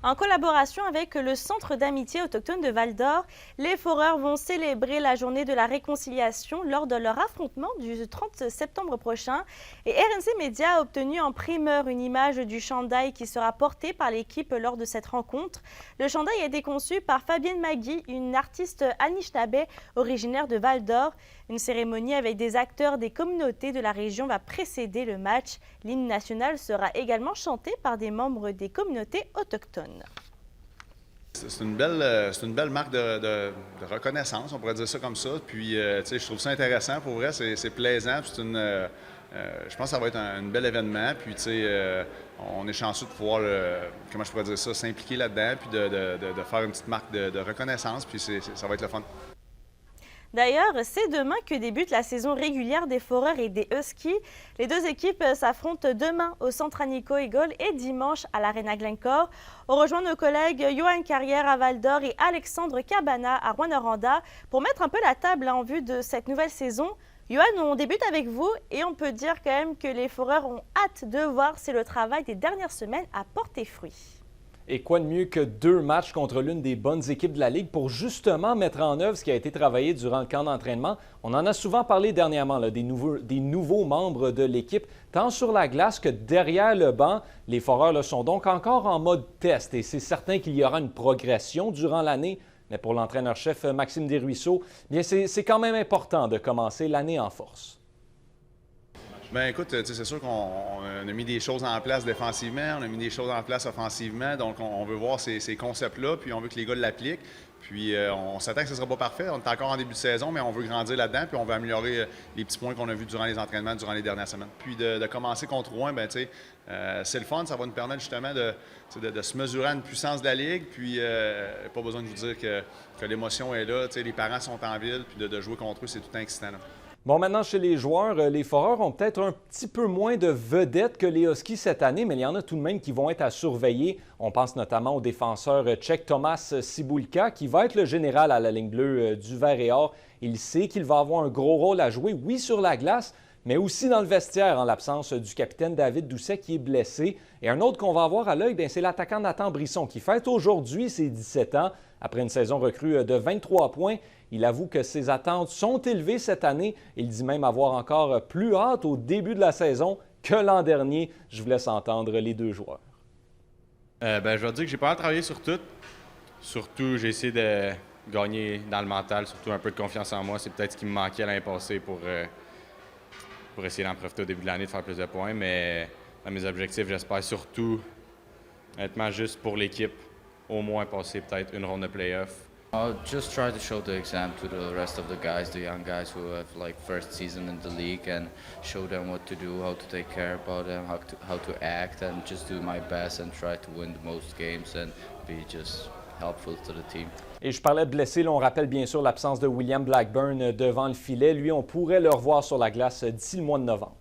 En collaboration avec le Centre d'amitié autochtone de Val-d'Or, les Foreurs vont célébrer la journée de la réconciliation lors de leur affrontement du 30 septembre prochain. Et RNC Média a obtenu en primeur une image du chandail qui sera porté par l'équipe lors de cette rencontre. Le chandail a été conçu par Fabienne Magui, une artiste Anishinaabe originaire de Val-d'Or. Une cérémonie avec des acteurs des communautés de la région va précéder le match. L'hymne national sera également chanté par des membres des communautés autochtones. C'est une belle marque de reconnaissance, on pourrait dire ça comme ça. Puis, tu sais, je trouve ça intéressant. Pour vrai, c'est plaisant. Puis je pense que ça va être un bel événement. Puis, tu sais, on est chanceux de pouvoir, comment je pourrais dire ça, s'impliquer là-dedans, puis de faire une petite marque de reconnaissance. Puis, ça va être le fun. D'ailleurs, c'est demain que débute la saison régulière des Foreurs et des Huskies. Les deux équipes s'affrontent demain au Centre Nico Eagle et dimanche à l'Arena Glencore. On rejoint nos collègues Johan Carrière à Val-d'Or et Alexandre Cabana à Rouyn-Noranda pour mettre un peu la table en vue de cette nouvelle saison. Johan, on débute avec vous et on peut dire quand même que les Foreurs ont hâte de voir si le travail des dernières semaines a porté fruit. Et quoi de mieux que 2 matchs contre l'une des bonnes équipes de la Ligue pour justement mettre en œuvre ce qui a été travaillé durant le camp d'entraînement. On en a souvent parlé dernièrement, là, des nouveaux membres de l'équipe, tant sur la glace que derrière le banc. Les Foreurs là, sont donc encore en mode test et c'est certain qu'il y aura une progression durant l'année. Mais pour l'entraîneur-chef Maxime Desruisseaux, bien c'est quand même important de commencer l'année en force. Bien, écoute, c'est sûr qu'on a mis des choses en place défensivement, on a mis des choses en place offensivement, donc on veut voir ces concepts-là, puis on veut que les gars l'appliquent. Puis on s'attend que ce ne sera pas parfait, on est encore en début de saison, mais on veut grandir là-dedans, puis on veut améliorer les petits points qu'on a vus durant les entraînements, durant les dernières semaines. Puis de commencer contre Rouen, bien, tu sais, c'est le fun, ça va nous permettre justement de se mesurer à une puissance de la Ligue, puis pas besoin de vous dire que l'émotion est là, tu sais, les parents sont en ville, puis de jouer contre eux, c'est tout excitant. Là. Bon, maintenant, chez les joueurs, les Foreurs ont peut-être un petit peu moins de vedettes que les Huskies cette année, mais il y en a tout de même qui vont être à surveiller. On pense notamment au défenseur tchèque Tomas Cibulka, qui va être le général à la ligne bleue du Vert et Or. Il sait qu'il va avoir un gros rôle à jouer, oui, sur la glace, mais aussi dans le vestiaire, en l'absence du capitaine David Doucet qui est blessé. Et un autre qu'on va avoir à l'œil, c'est l'attaquant Nathan Brisson, qui fête aujourd'hui ses 17 ans. Après une saison recrue de 23 points, il avoue que ses attentes sont élevées cette année. Il dit même avoir encore plus hâte au début de la saison que l'an dernier. Je vous laisse entendre les deux joueurs. Je vais dire que j'ai pas mal travaillé sur tout. Surtout, j'ai essayé de gagner dans le mental, surtout un peu de confiance en moi. C'est peut-être ce qui me manquait l'année passée pour essayer d'en profiter au début de l'année, de faire plus de points. Mais dans mes objectifs, j'espère surtout, honnêtement, juste pour l'équipe, au moins passer peut-être une ronde de play-off. I'll just try to show the example to the rest of the guys, the young guys who have like first season in the league, and show them what to do, how to take care about them, how to act, and just do my best and try to win the most games and be just helpful to the team. Et je parlais de blessés, là, on rappelle bien sûr l'absence de William Blackburn devant le filet. Lui, on pourrait le revoir sur la glace d'ici le mois de novembre.